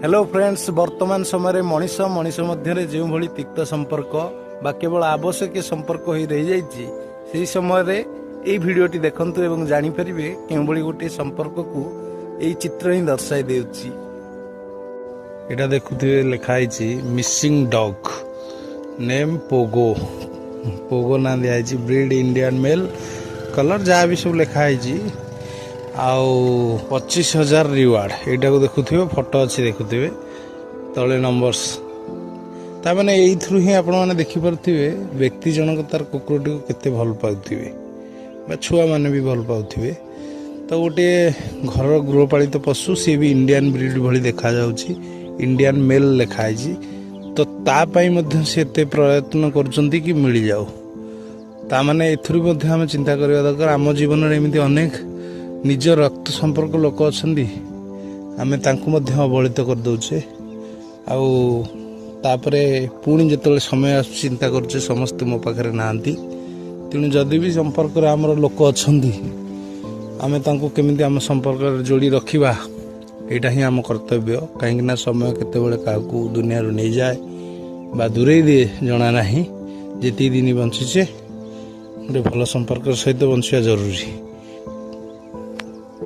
Hello friends वर्तमान समय मनीष मनीष मध्य जो भली तिक्त संपर्क बा केवल आवश्यक संपर्क हो रही जाइए से समय ये भिडटी देखु और जापर क्यों गोटे संपर्क को यही चित्र ही दर्शाई देउछि। एटा देखुथिबे लिखाई missing dog name Pogo Pogo ना दिखाई ब्रीड इंडियन मेल कलर जहाँ भी सब लिखाई आउ 25,000 रिवार्ड एटा को देखुथिबे फोटो अच्छी देखुथिबे तले नंबर्स ताने यही ही आपण मैंने देखिपे व्यक्ति जनक तार कुकुरटी को केते भल पाउथिबे बा छुआ माने भी भल पाउथिबे। तो गोटे घर गृहपालित पशु सी भी इंडियन ब्रीड भली देखा जाउछि इंडियन मेल लिखाई तो तापाई मध्य से एते प्रयत्न करचंती कि मिल जाऊ ता माने एथुरु मध्य हम चिंता करबा दरकार आम जीवन में एमती अनेक निज रक्त संपर्क लोक अच्छा आम अवहेलित करदे आउे पुणी जो समय चिंता करुचे समस्ते मो पाखे नहांती तेणु जदि भी संपर्क आमर लोक अच्छा आम केमी आम संपर्क जोड़ी रखा यहाँ ही आम कर्तव्य कहीं समय केतबेले क्या दुनिया नहीं जाए बा दूरे दिए जना ना जी दिन बंचीचे गोटे भल संपर्क सहित बंचा जरूरी।